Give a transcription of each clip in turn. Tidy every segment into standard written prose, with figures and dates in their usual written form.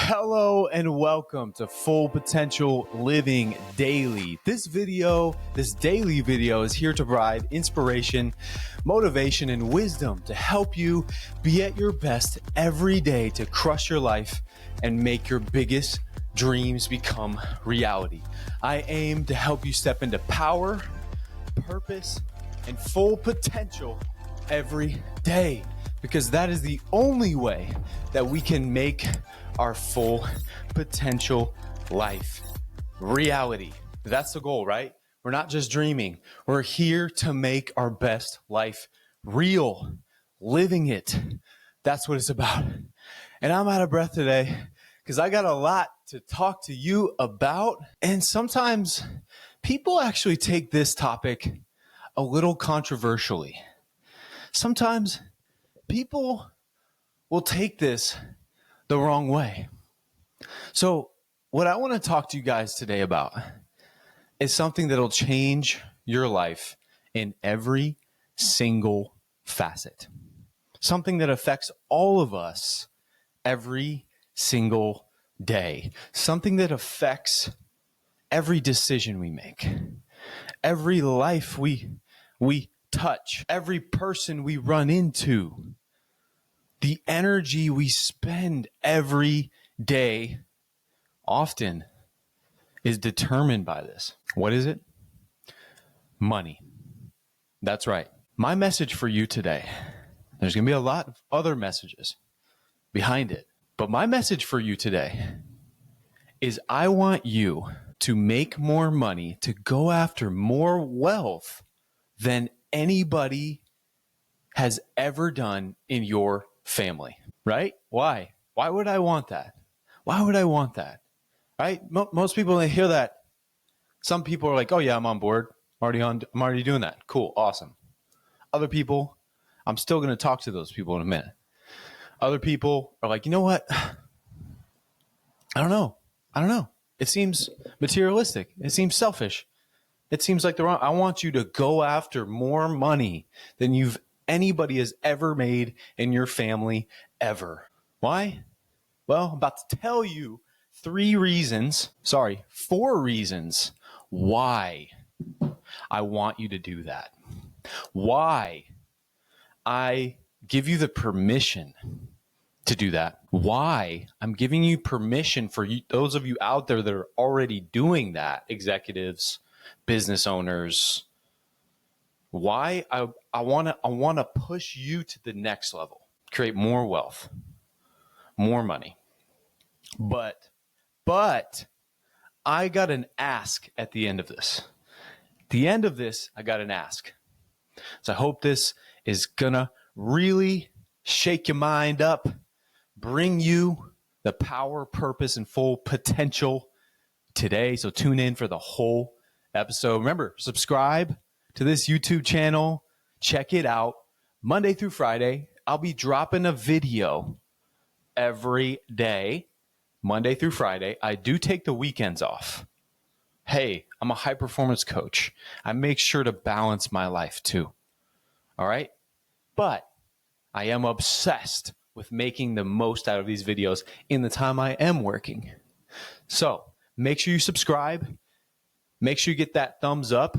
Hello and welcome to Full Potential Living Daily. This daily video is here to provide inspiration, motivation, and wisdom to help you be at your best every day to crush your life and make your biggest dreams become reality. I aim to help you step into power, purpose, and full potential every day, because that is the only way that we can make our full potential life reality. That's the goal, right? We're not just dreaming. We're here to make our best life real, living it. That's what it's about. And I'm out of breath today because I got a lot to talk to you about. And sometimes people actually take this topic a little controversially. Sometimes people will take this the wrong way. So what I want to talk to you guys today about is something that'll change your life in every single facet. Something that affects all of us every single day. Something that affects every decision we make, every life we touch, every person we run into. The energy we spend every day often is determined by this. What is it? Money. That's right. My message for you today, there's going to be a lot of other messages behind it, but my message for you today is I want you to make more money, to go after more wealth than anybody has ever done in your family, right? Why? Why would I want that? Why would I want that? Right? Most people, when they hear that, some people are like, oh yeah, I'm on board. I'm already doing that. Cool. Awesome. Other people, I'm still going to talk to those people in a minute. Other people are like, you know what? I don't know. It seems materialistic. It seems selfish. It seems like I want you to go after more money than anybody has ever made in your family ever. Why? Well, I'm about to tell you 4 reasons why I want you to do that. Why I give you the permission to do that. Why I'm giving you permission for you, those of you out there that are already doing that, executives, business owners. Why I want to push you to the next level, create more wealth, more money. But I got an ask at the end of this. At the end of this, I got an ask. So I hope this is gonna really shake your mind up, bring you the power, purpose, and full potential today. So tune in for the whole episode. Remember, subscribe to this YouTube channel. Check it out. Monday through Friday, I'll be dropping a video every day. Monday through Friday. I do take the weekends off. Hey, I'm a high performance coach. I make sure to balance my life too. All right? But I am obsessed with making the most out of these videos in the time I am working. So make sure you subscribe. Make sure you get that thumbs up.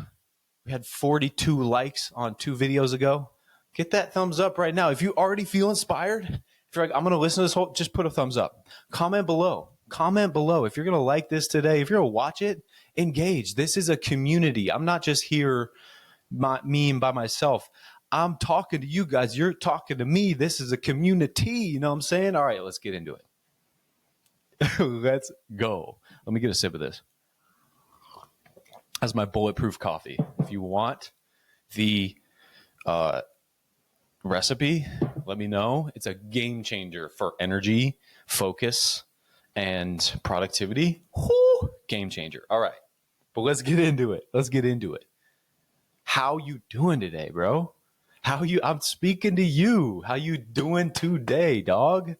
We had 42 likes on 2 videos ago. Get that thumbs up right now. If you already feel inspired, if you're like, I'm going to listen to this whole, just put a thumbs up. Comment below. If you're going to like this today, if you're going to watch it, engage. This is a community. I'm not just here me by myself. I'm talking to you guys. You're talking to me. This is a community. You know what I'm saying? All right, let's get into it. Let's go. Let me get a sip of this. That's my bulletproof coffee. If you want the recipe, let me know. It's a game changer for energy, focus, and productivity. Woo! Game changer. All right. But let's get into it. How you doing today, bro? I'm speaking to you. How you doing today, dog?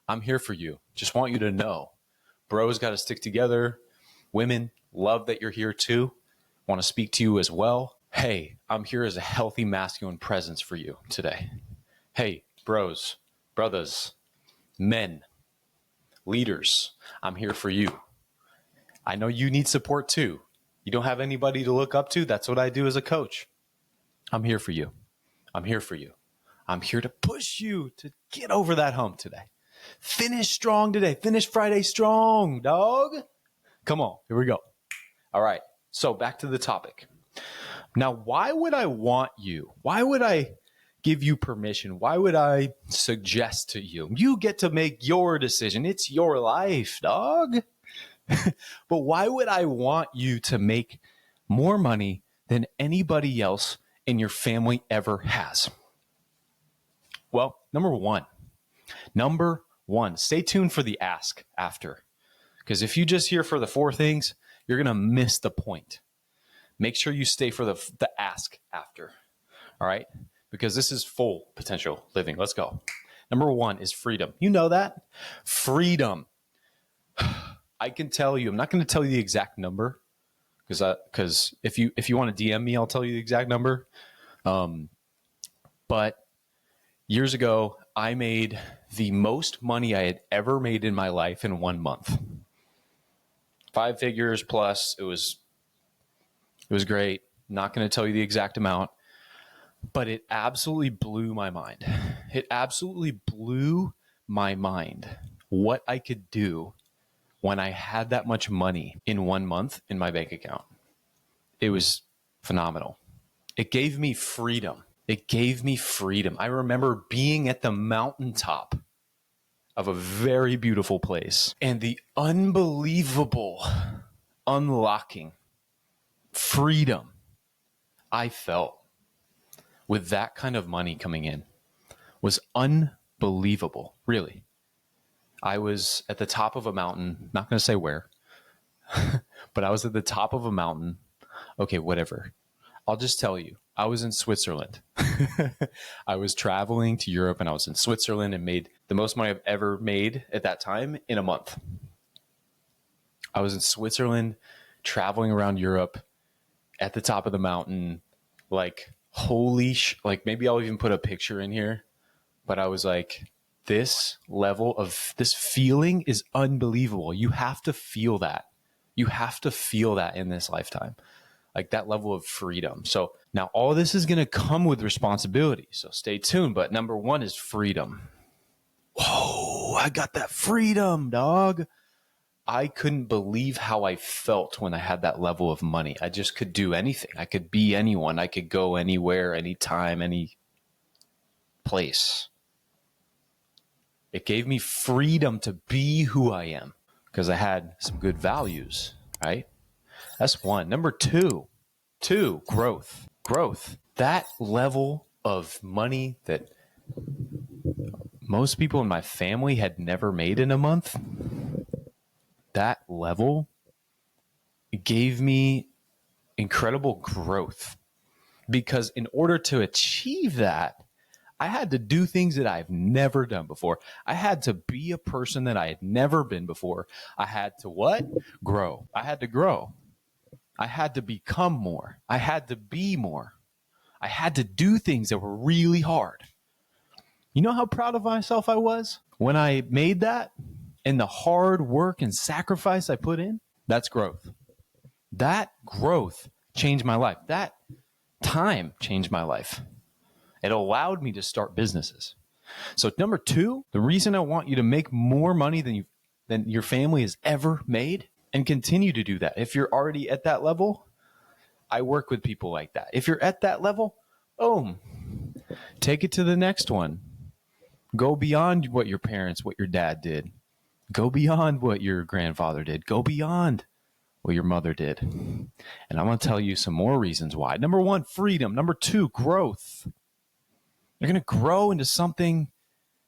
I'm here for you. Just want you to know. Bros got to stick together. Women, love that you're here too. Want to speak to you as well. Hey, I'm here as a healthy masculine presence for you today. Hey, bros, brothers, men, leaders, I'm here for you. I know you need support too. You don't have anybody to look up to. That's what I do as a coach. I'm here for you. I'm here for you. I'm here to push you to get over that hump today. Finish strong today. Finish Friday strong, dog. Come on. Here we go. All right. So back to the topic. Now, why would I want you? Why would I give you permission? Why would I suggest to you? You get to make your decision. It's your life, dog. But why would I want you to make more money than anybody else in your family ever has? Well, number one, stay tuned for the ask after. Because if you just hear for the 4 things, you're going to miss the point. Make sure you stay for the ask after. All right? Because this is full potential living. Let's go. Number 1 is freedom. You know that? Freedom. I can tell you, I'm not going to tell you the exact number because if you want to DM me, I'll tell you the exact number. But years ago, I made the most money I had ever made in my life in 1 month. 5 figures plus. It was great. Not going to tell you the exact amount, but it absolutely blew my mind. It absolutely blew my mind what I could do when I had that much money in 1 month in my bank account. It was phenomenal. It gave me freedom. It gave me freedom. I remember being at the mountaintop of a very beautiful place and the unbelievable unlocking freedom I felt with that kind of money coming in was unbelievable, really. I was at the top of a mountain, not going to say where, but I was at the top of a mountain. Okay, whatever. I'll just tell you, I was in Switzerland. I was traveling to Europe and I was in Switzerland and made the most money I've ever made at that time in a month. I was in Switzerland, traveling around Europe at the top of the mountain, like, like maybe I'll even put a picture in here, but I was like, this level of this feeling is unbelievable. You have to feel that. You have to feel that in this lifetime, like that level of freedom. So now all this is going to come with responsibility. So stay tuned. But number 1 is freedom. Whoa, I got that freedom, dog. I couldn't believe how I felt when I had that level of money. I just could do anything. I could be anyone. I could go anywhere, anytime, any place. It gave me freedom to be who I am because I had some good values, right? That's 1. Number 2, growth. That level of money that most people in my family had never made in a month, that level gave me incredible growth because in order to achieve that, I had to do things that I've never done before. I had to be a person that I had never been before. I had to what? Grow. I had to grow. I had to become more. I had to be more. I had to do things that were really hard. You know how proud of myself I was when I made that and the hard work and sacrifice I put in? That's growth. That growth changed my life. That time changed my life. It allowed me to start businesses. So number 2, the reason I want you to make more money than your family has ever made and continue to do that. If you're already at that level, I work with people like that. If you're at that level, boom, take it to the next one. Go beyond what your parents, what your dad did. Go beyond what your grandfather did. Go beyond what your mother did. And I'm going to tell you some more reasons why. Number 1, freedom. Number 2, growth. You're going to grow into something,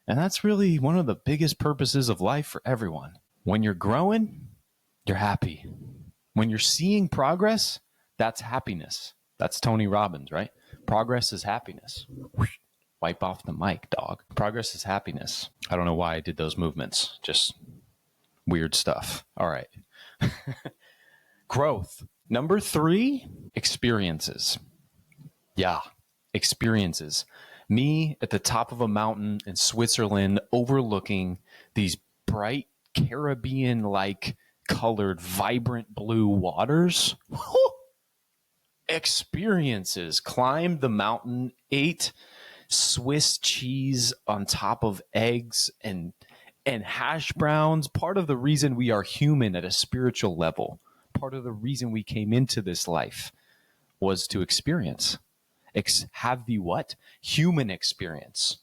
and that's really one of the biggest purposes of life for everyone. When you're growing, you're happy. When you're seeing progress, that's happiness. That's Tony Robbins, right? Progress is happiness. Wipe off the mic, dog. Progress is happiness. I don't know why I did those movements. Just weird stuff. All right. Growth. Number 3, experiences. Yeah, experiences. Me at the top of a mountain in Switzerland overlooking these bright, Caribbean-like colored, vibrant blue waters. Experiences. Climbed the mountain, ate Swiss cheese on top of eggs and hash browns. Part of the reason we are human at a spiritual level, part of the reason we came into this life was to experience. Have the what? Human experience.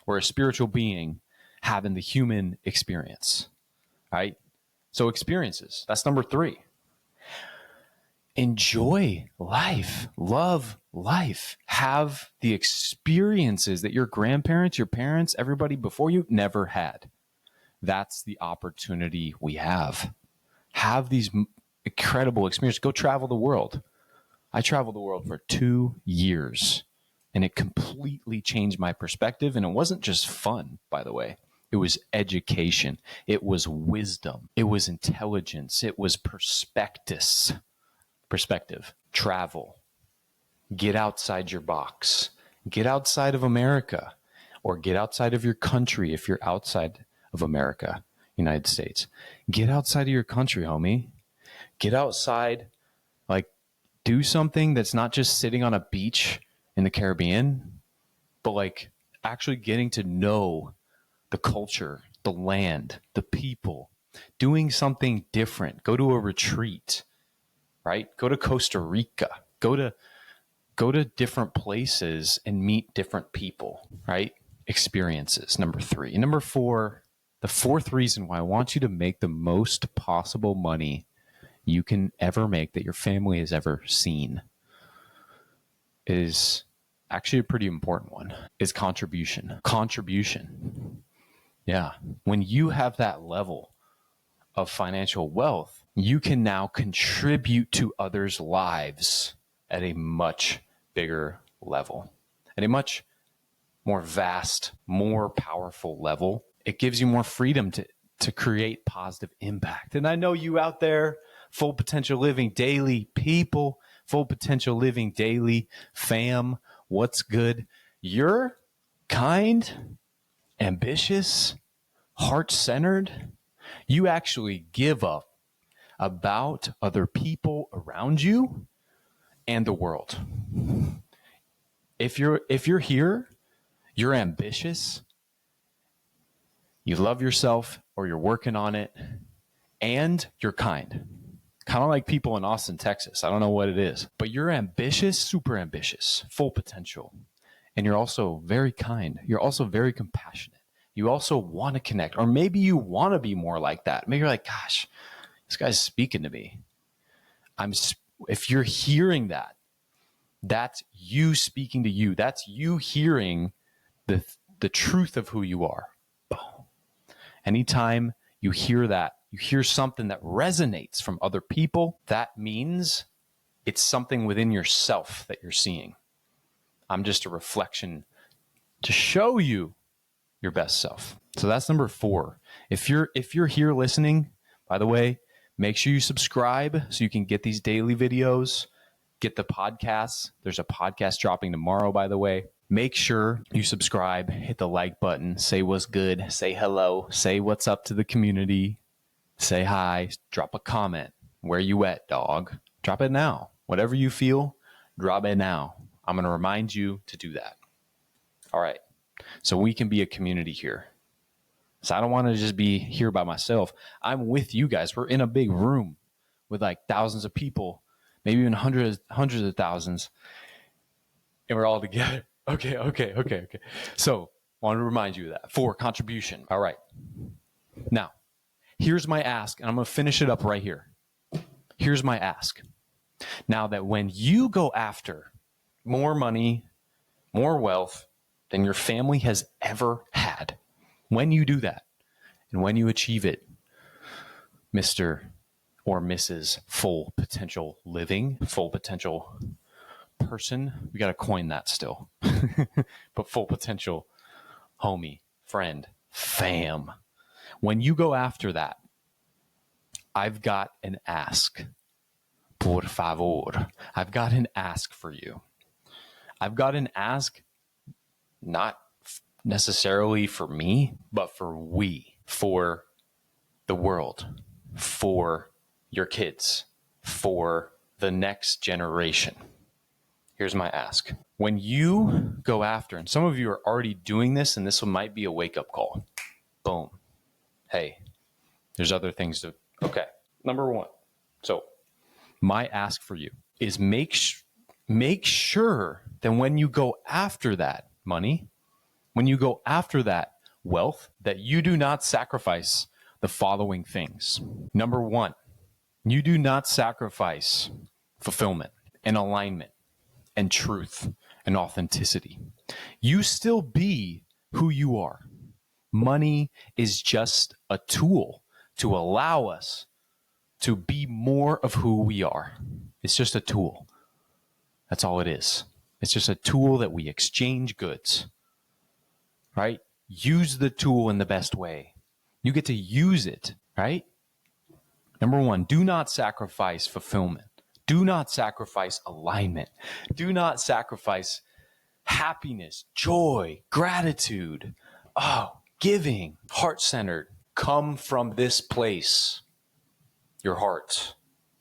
We're a spiritual being having the human experience, right? So experiences, that's number 3. Enjoy life, love life, have the experiences that your grandparents, your parents, everybody before you never had. That's the opportunity we have. Have these incredible experiences. Go travel the world. I traveled the world for 2 years, and it completely changed my perspective. And it wasn't just fun, by the way. It was education. It was wisdom. It was intelligence. It was perspective. Travel. Get outside your box. Get outside of America, or get outside of your country if you're outside of America, United States. Get outside of your country, homie. Get outside. Like, do something that's not just sitting on a beach in the Caribbean, but like actually getting to know the culture, the land, the people, doing something different. Go to a retreat, right? Go to Costa Rica. Go to different places and meet different people, right? Experiences, number 3. Number 4, the 4th reason why I want you to make the most possible money you can ever make that your family has ever seen is actually a pretty important one, is contribution. Contribution. Yeah. When you have that level of financial wealth, you can now contribute to others' lives at a much bigger level, at a much more vast, more powerful level. It gives you more freedom to create positive impact. And I know you out there, Full Potential Living Daily people, Full Potential Living Daily fam, what's good? You're kind, ambitious, heart-centered. You actually give up about other people around you and the world. If you're here, you're ambitious, you love yourself, or you're working on it, and you're kind. Kind of like people in Austin, Texas. I don't know what it is, but you're ambitious, super ambitious, full potential. And you're also very kind. You're also very compassionate. You also want to connect, or maybe you want to be more like that. Maybe you're like, gosh, this guy's speaking to me. If you're hearing that, that's you speaking to you. That's you hearing the truth of who you are. Boom. Anytime you hear that, you hear something that resonates from other people, that means it's something within yourself that you're seeing. I'm just a reflection to show you your best self. So that's number 4. If you're here listening, by the way, make sure you subscribe so you can get these daily videos, get the podcasts. There's a podcast dropping tomorrow, by the way. Make sure you subscribe, hit the like button, say what's good, say hello, say what's up to the community, say hi, drop a comment. Where you at, dog? Drop it now. Whatever you feel, drop it now. I'm going to remind you to do that. All right. So we can be a community here. So I don't want to just be here by myself. I'm with you guys. We're in a big room with like thousands of people, maybe even hundreds of thousands. And we're all together. Okay. So I want to remind you of that. 4, contribution. All right. Now, here's my ask, and I'm going to finish it up right here. Here's my ask. Now that when you go after more money, more wealth than your family has ever had, when you do that and when you achieve it, Mr. or Mrs. Full Potential Living, full potential person, we got to coin that still, but full potential homie, friend, fam. When you go after that, I've got an ask. Por favor. I've got an ask for you. I've got an ask, not necessarily for me, but for we, for the world, for your kids, for the next generation. Here's my ask. When you go after, and some of you are already doing this, and this might be a wake-up call. Boom. Hey, there's other things to, okay. Number one. So my ask for you is make sure that when you go after that money, when you go after that wealth, that you do not sacrifice the following things. Number one, you do not sacrifice fulfillment and alignment and truth and authenticity. You still be who you are. Money is just a tool to allow us to be more of who we are. It's just a tool. That's all it is. It's just a tool that we exchange goods, right? Use the tool in the best way. You get to use it, right? Number one, do not sacrifice fulfillment. Do not sacrifice alignment. Do not sacrifice happiness, joy, gratitude, giving, heart-centered. Come from this place, your heart,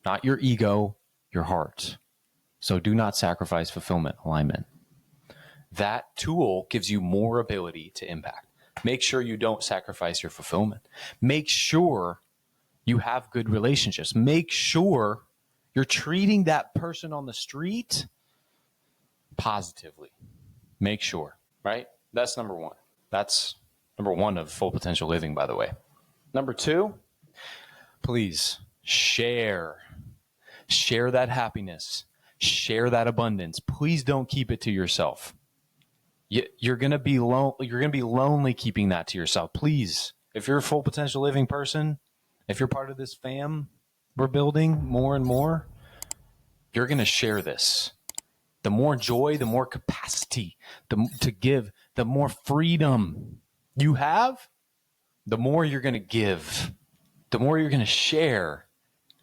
not your ego, your heart. So do not sacrifice fulfillment, alignment. That tool gives you more ability to impact. Make sure you don't sacrifice your fulfillment. Make sure you have good relationships. Make sure you're treating that person on the street positively. Make sure, right? That's number one. That's number one of full potential living, by the way. Number two, please share that happiness, share that abundance. Please don't keep it to yourself. You're going to be lonely keeping that to yourself. Please, if you're a full potential living person, if you're part of this fam we're building more and more, you're going to share this. The more joy, the more capacity to give, the more freedom you have, the more you're going to give, the more you're going to share,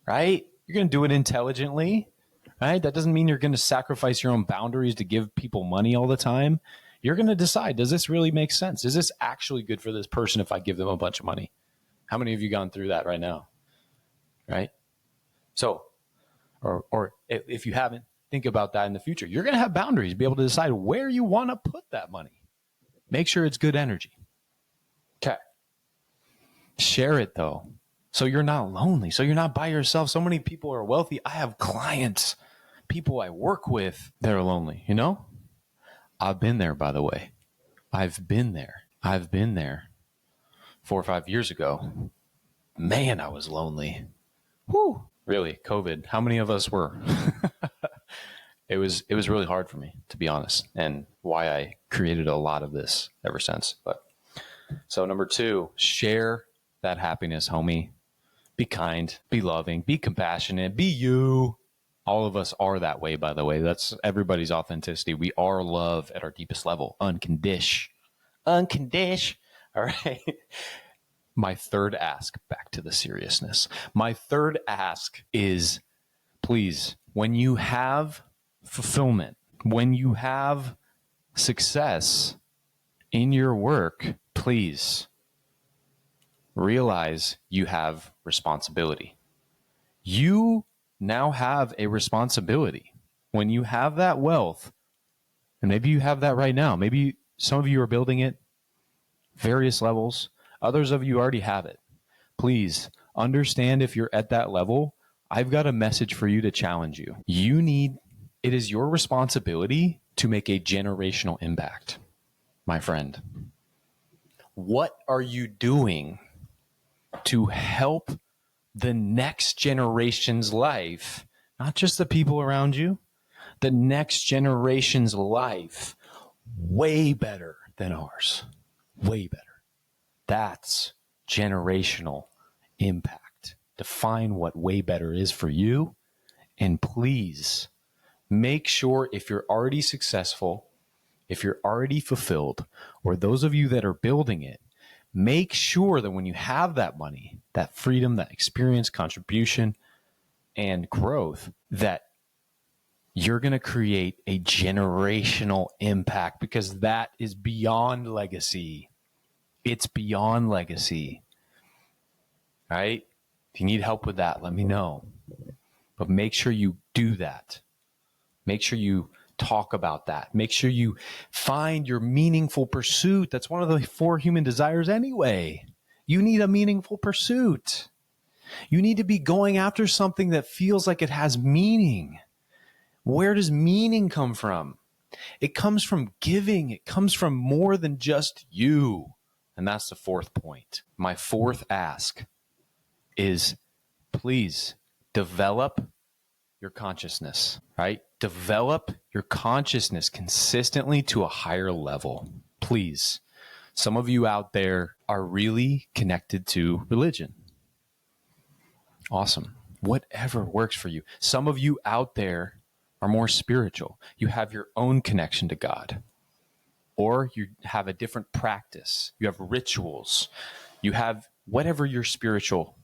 right? You're going to do it intelligently, right? That doesn't mean you're going to sacrifice your own boundaries to give people money all the time. You're going to decide, does this really make sense? Is this actually good for this person if I give them a bunch of money? How many of you gone through that right now? Right? So, or if you haven't, think about that in the future. You're going to have boundaries, be able to decide where you want to put that money. Make sure it's good energy. Okay. Share it though, so you're not lonely, so you're not by yourself. So many people are wealthy. I have clients, people I work with that are lonely, you know? I've been there, by the way. I've been there 4 or 5 years ago. Man, I was lonely. Whew. Really, COVID. How many of us were? It was really hard for me, to be honest, and why I created a lot of this ever since. But so number two, share that happiness, homie. Be kind, be loving, be compassionate, be you. All of us are that way, by the way. That's everybody's authenticity. We are love at our deepest level. Uncondish. All right. My third ask, back to the seriousness. My third ask is, please, when you have fulfillment, when you have success in your work, please realize you have responsibility. You now have a responsibility. When you have that wealth, and maybe you have that right now, maybe some of you are building it, various levels, others of you already have it. Please understand, if you're at that level, I've got a message for you to challenge you. It is your responsibility to make a generational impact, my friend. What are you doing to help the next generation's life, not just the people around you, the next generation's life, way better than ours? Way better. That's generational impact. Define what way better is for you. And please make sure, if you're already successful, if you're already fulfilled, or those of you that are building it, make sure that when you have that money, that freedom, that experience, contribution, and growth, that you're going to create a generational impact, because that is beyond legacy. It's beyond legacy. right? If you need help with that, let me know. But make sure you do that. Make sure you talk about that. Make sure you find your meaningful pursuit. That's one of the 4 human desires anyway. You need a meaningful pursuit. You need to be going after something that feels like it has meaning. Where does meaning come from? It comes from giving. It comes from more than just you. And that's the 4th point. My 4th ask is, please develop your consciousness, right? Develop your consciousness consistently to a higher level. Please. Some of you out there are really connected to religion. Awesome. Whatever works for you. Some of you out there are more spiritual. You have your own connection to God, or you have a different practice. You have rituals. You have whatever your spiritual,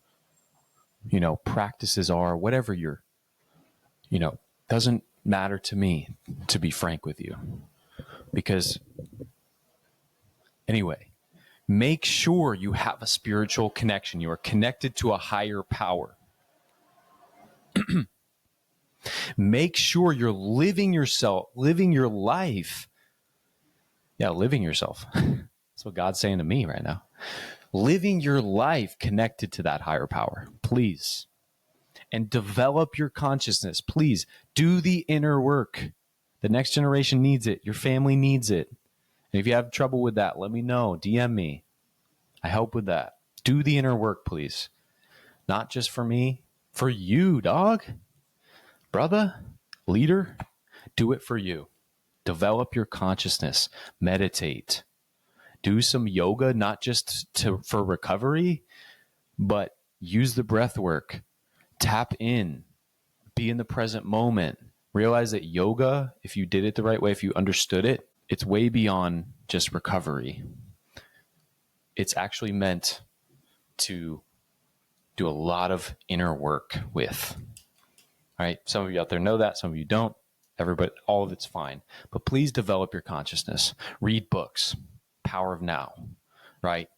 practices are, whatever your, doesn't matter to me, to be frank with you. Because anyway, make sure you have a spiritual connection. You are connected to a higher power. Make sure you're living your life. Yeah, living yourself. That's what God's saying to me right now. Living your life connected to that higher power, please. And develop your consciousness. Please do the inner work. The next generation needs it. Your family needs it. And if you have trouble with that, let me know. DM me. I help with that. Do the inner work, please. Not just for me, for you, dog. Brother, leader, do it for you. Develop your consciousness. Meditate. Do some yoga, not just for recovery, but use the breath work. Tap in. Be in the present moment. Realize that yoga, if you did it the right way, if you understood it, it's way beyond just recovery. It's actually meant to do a lot of inner work with. All right. Some of you out there know that. Some of you don't. Everybody, all of it's fine. But please develop your consciousness. Read books. Power of Now. Right.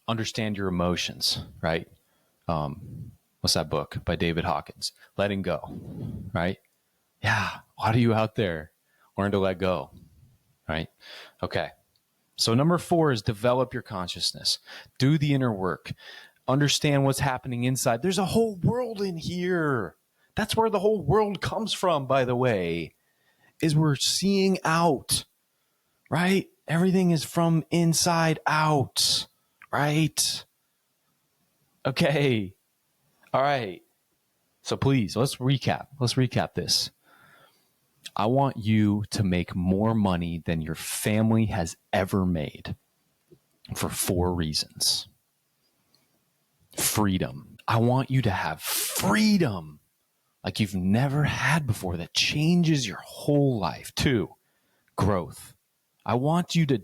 Understand your emotions. Right. What's that book by David Hawkins? Letting Go. Right. Yeah. A lot of you out there learn to let go. Right. Okay. So number 4 is develop your consciousness. Do the inner work. Understand what's happening inside. There's a whole world in here. That's where the whole world comes from, by the way, is we're seeing out, right? Everything is from inside out, right? Okay. All right. So please, let's recap. Let's recap this. I want you to make more money than your family has ever made for 4 reasons. Freedom. I want you to have freedom like you've never had before that changes your whole life. 2, growth. I want you to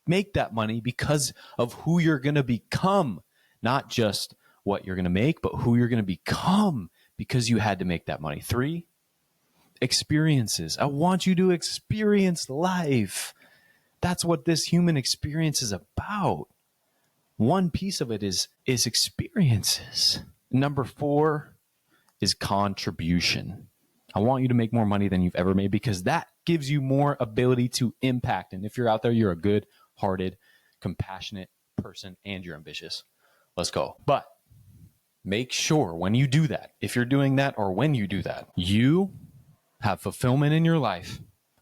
make that money because of who you're going to become, not just what you're going to make, but who you're going to become because you had to make that money. 3, experiences. I want you to experience life. That's what this human experience is about. One piece of it is experiences. Number 4 is contribution. I want you to make more money than you've ever made because that gives you more ability to impact. And if you're out there, you're a good-hearted, compassionate person and you're ambitious. Let's go. But make sure when you do that, if you're doing that or when you do that, you have fulfillment in your life,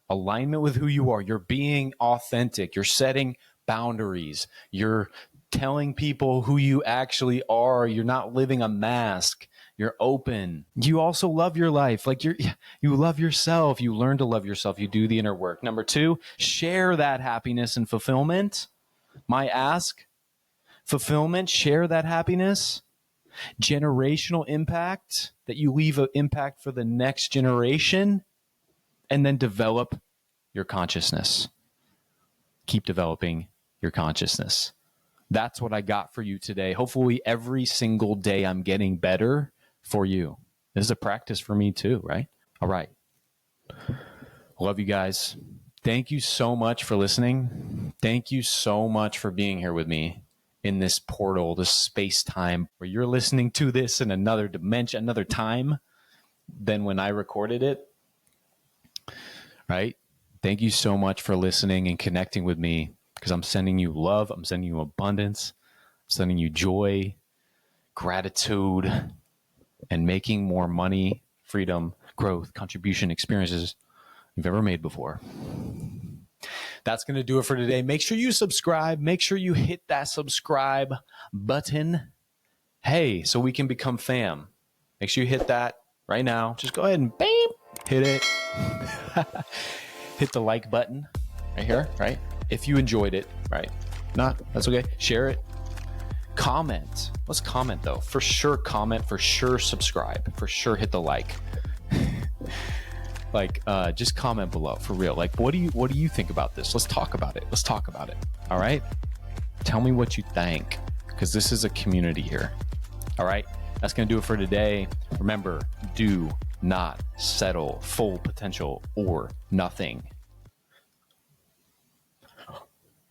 alignment with who you are. You're being authentic. You're setting boundaries. You're telling people who you actually are. You're not living a mask. You're open. You also love your life. Like you love yourself. You learn to love yourself. You do the inner work. Number 2, share that happiness and fulfillment. My ask, fulfillment, share that happiness. Generational impact, that you leave an impact for the next generation, and then develop your consciousness. Keep developing your consciousness. That's what I got for you today. Hopefully every single day I'm getting better for you. This is a practice for me too, right? All right. Love you guys. Thank you so much for listening. Thank you so much for being here with me in this portal, this space-time, where you're listening to this in another dimension, another time than when I recorded it, right? Thank you so much for listening and connecting with me, because I'm sending you love. I'm sending you abundance. I'm sending you joy, gratitude, and making more money, freedom, growth, contribution, experiences you've ever made before. That's going to do it for today. Make sure you subscribe. Make sure you hit that subscribe button. Hey, so we can become fam. Make sure you hit that right now. Just go ahead and bam, hit it. Hit the like button right here, right? If you enjoyed it, right? Not, that's okay. Share it. Comment. Let's comment though. For sure comment, for sure subscribe, for sure hit the like. Just comment below for real. Like, what do you think about this? Let's talk about it. All right. Tell me what you think, because this is a community here. All right. That's going to do it for today. Remember, do not settle. Full potential or nothing.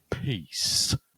Peace.